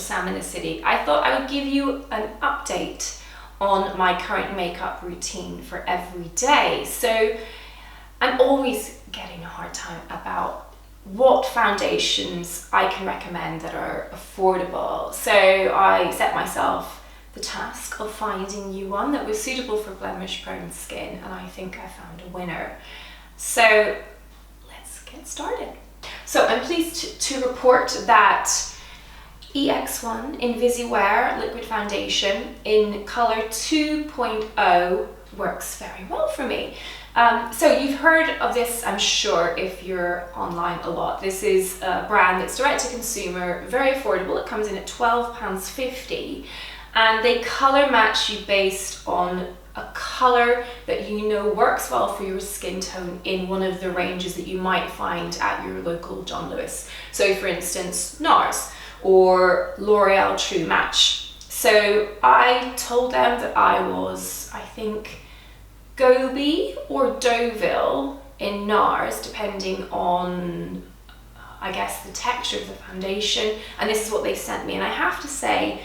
Sam in the City, I thought I would give you an update on my current makeup routine for every day. So I'm always getting a hard time about what foundations I can recommend that are affordable. So I set myself the task of finding you one that was suitable for blemish-prone skin, and I think I found a winner. So let's get started. So I'm pleased to report that EX1 Invisiwear liquid foundation in color 2.0 works very well for me. So you've heard of this, I'm sure, if you're online a lot. This is a brand that's direct to consumer, very affordable. It comes in at £12.50, and they color match you based on a color that you know works well for your skin tone in one of the ranges that you might find at your local John Lewis. So for instance, Nars or L'Oreal True Match. So I told them that I was, I think, Gobi or Deauville in Nars, depending on, I guess, the texture of the foundation, and this is what they sent me. And I have to say,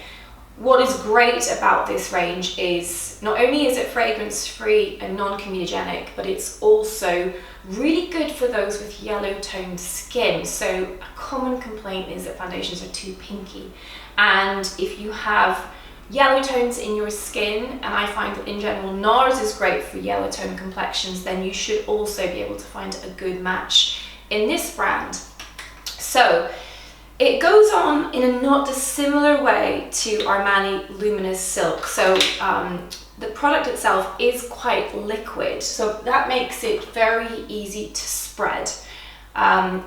what is great about this range is not only is it fragrance free and non-comedogenic, but it's also really good for those with yellow toned skin. So a common complaint is that foundations are too pinky, and if you have yellow tones in your skin, and I find that in general Nars is great for yellow tone complexions, then you should also be able to find a good match in this brand. So it goes on in a not dissimilar way to Armani Luminous Silk. So the product itself is quite liquid, so that makes it very easy to spread, and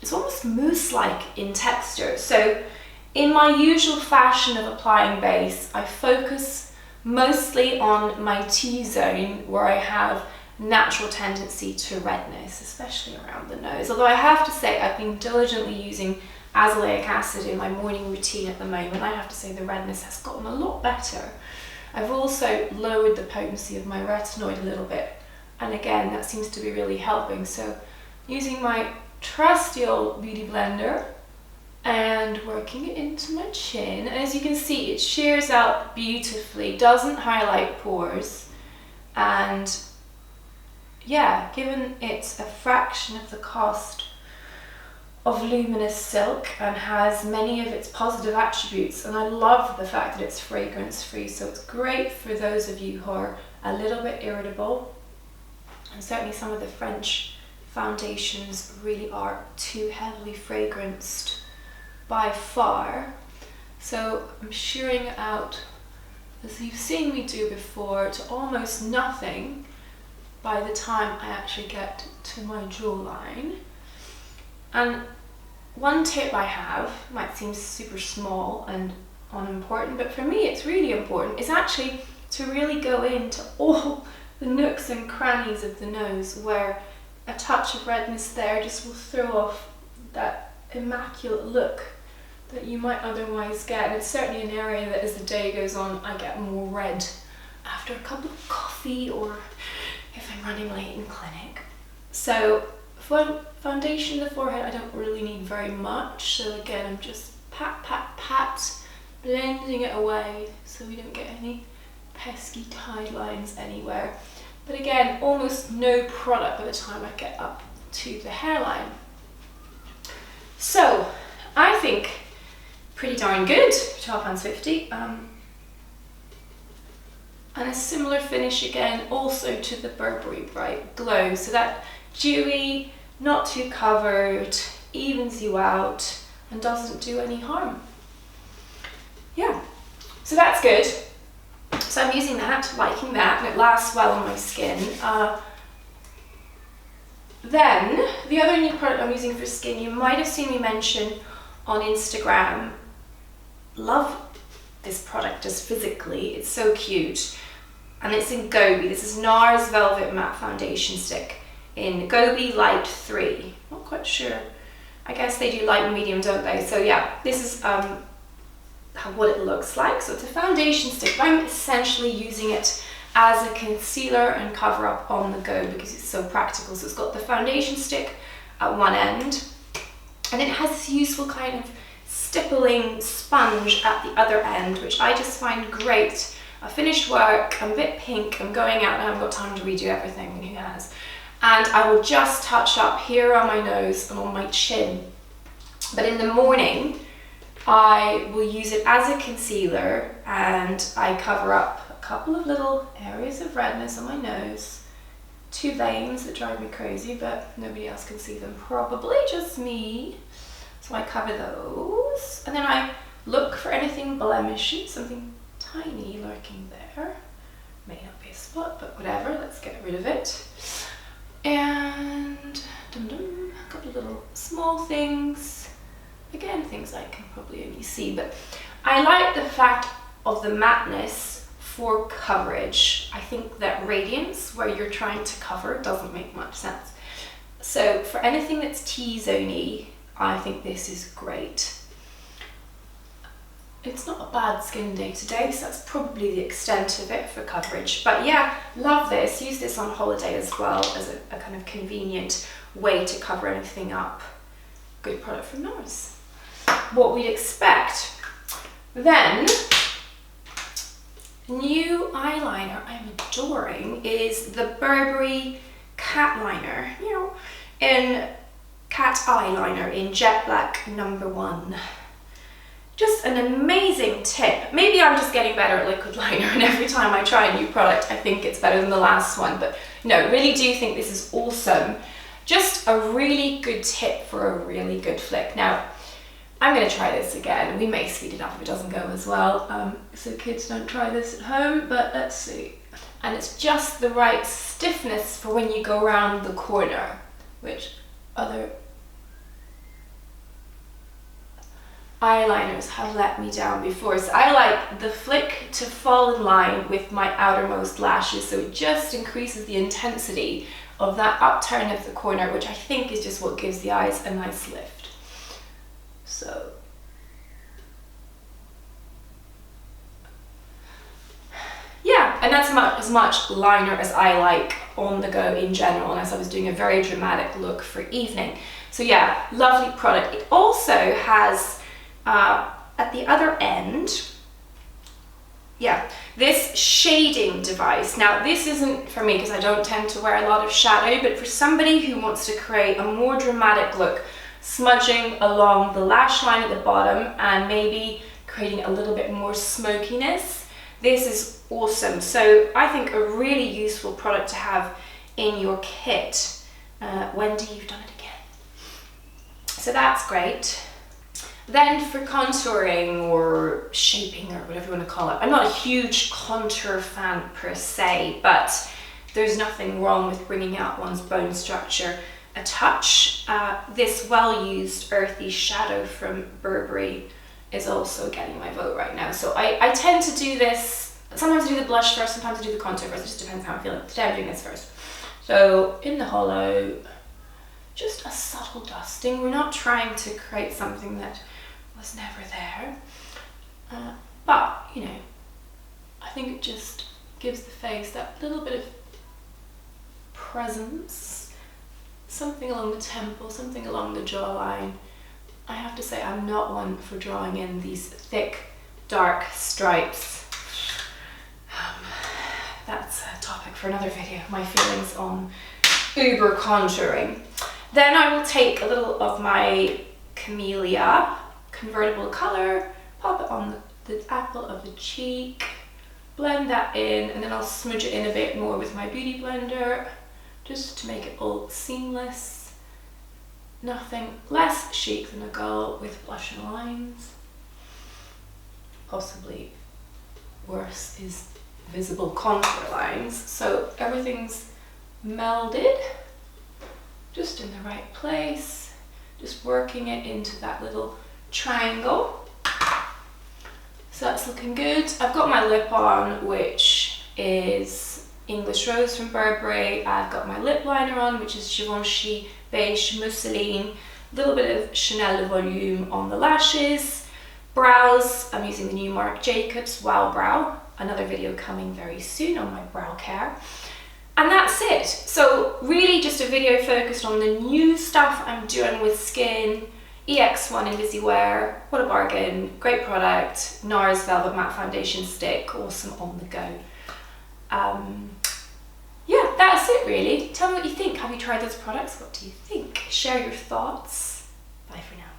it's almost mousse-like in texture. So in my usual fashion of applying base, I focus mostly on my T-zone, where I have natural tendency to redness, especially around the nose. Although I have to say, I've been diligently using azelaic acid in my morning routine at the moment. I have to say the redness has gotten a lot better. I've also lowered the potency of my retinoid a little bit, and again, that seems to be really helping. So using my trusty old beauty blender and working it into my chin. And as you can see, it shears out beautifully, doesn't highlight pores, and yeah, given it's a fraction of the cost of Luminous Silk and has many of its positive attributes, and I love the fact that it's fragrance free, so it's great for those of you who are a little bit irritable, and certainly some of the French foundations really are too heavily fragranced by far. So I'm shearing out, as you've seen me do before, to almost nothing by the time I actually get to my jawline. And one tip I have, might seem super small and unimportant, but for me it's really important, is actually to really go into all the nooks and crannies of the nose where a touch of redness there just will throw off that immaculate look that you might otherwise get. And it's certainly an area that as the day goes on I get more red after a cup of coffee or if I'm running late in clinic. So for foundation in the forehead, I don't really need very much. So again, I'm just pat, pat, pat, blending it away so we don't get any pesky tide lines anywhere. But again, almost no product by the time I get up to the hairline. So I think pretty darn good for £12.50. And a similar finish again also to the Burberry Bright Glow. So that dewy, not too covered, evens you out and doesn't do any harm. Yeah, so that's good. So I'm using that, liking that, and it lasts well on my skin. Then, the other new product I'm using for skin, you might have seen me mention on Instagram. Love this product just physically, it's so cute. And it's in Gobi. This is Nars Velvet Matte Foundation Stick in Gobi Light 3. Not quite sure. I guess they do light and medium, don't they? So yeah, this is what it looks like. So it's a foundation stick. I'm essentially using it as a concealer and cover up on the go because it's so practical. So it's got the foundation stick at one end, and it has this useful kind of stippling sponge at the other end, which I just find great. I finished work, I'm a bit pink, I'm going out and I haven't got time to redo everything, and who has? And I will just touch up here on my nose and on my chin. But in the morning, I will use it as a concealer, and I cover up a couple of little areas of redness on my nose, 2 veins that drive me crazy, but nobody else can see them, probably just me. So I cover those, and then I look for anything blemishy, something tiny lurking there. May not be a spot, but whatever, let's get rid of it. And a couple of little small things. Again, things I can probably only see, but I like the fact of the matteness for coverage. I think that radiance, where you're trying to cover, doesn't make much sense. So for anything that's T-zoney, I think this is great. It's not a bad skin day today, so that's probably the extent of it for coverage. But yeah, love this. Use this on holiday as well as a kind of convenient way to cover anything up. Good product from Nars. What we'd expect. Then, new eyeliner I'm adoring is the Burberry Cat-Liner, in Cat-Eye Eyeliner in Jet Black number 1. Just an amazing tip. Maybe I'm just getting better at liquid liner, and every time I try a new product I think it's better than the last one, but no, really do think this is awesome. Just a really good tip for a really good flick. Now, I'm going to try this again. We may speed it up if it doesn't go as well, so kids don't try this at home, but let's see. And it's just the right stiffness for when you go around the corner, which other eyeliners have let me down before. So I like the flick to fall in line with my outermost lashes, so it just increases the intensity of that upturn of the corner, which I think is just what gives the eyes a nice lift. So yeah, and that's as much liner as I like on the go in general, unless I was doing a very dramatic look for evening. So yeah, lovely product. It also has at the other end, yeah, this shading device. Now this isn't for me because I don't tend to wear a lot of shadow, but for somebody who wants to create a more dramatic look, smudging along the lash line at the bottom and maybe creating a little bit more smokiness, this is awesome. So I think a really useful product to have in your kit. Wendy, you've done it again. So that's great. Then for contouring or shaping or whatever you want to call it, I'm not a huge contour fan per se, but there's nothing wrong with bringing out one's bone structure a touch. This well-used earthy shadow from Burberry is also getting my vote right now. So I tend to do this, sometimes I do the blush first, sometimes I do the contour first, it just depends how I'm feeling. Today I'm doing this first. So in the hollow, just a subtle dusting. We're not trying to create something that was never there. But, I think it just gives the face that little bit of presence. Something along the temple, something along the jawline. I have to say I'm not one for drawing in these thick, dark stripes. That's a topic for another video, my feelings on uber contouring. Then I will take a little of my Camellia convertible color, pop it on the apple of the cheek, blend that in, and then I'll smudge it in a bit more with my beauty blender, just to make it all seamless. Nothing less chic than a girl with blush and lines. Possibly worse is visible contour lines. So everything's melded, just in the right place, just working it into that little triangle. So that's looking good. I've got my lip on, which is English Rose from Burberry. I've got my lip liner on, which is Givenchy Beige Mousseline. A little bit of Chanel de Volume on the lashes. Brows, I'm using the new Marc Jacobs Wow Brow. Another video coming very soon on my brow care. And that's it. So really just a video focused on the new stuff I'm doing with skin EX1 Invisiwear, what a bargain, great product. Nars Velvet Matte Foundation Stick, awesome on the go. Yeah, that's it really. Tell me what you think. Have you tried those products? What do you think? Share your thoughts. Bye for now.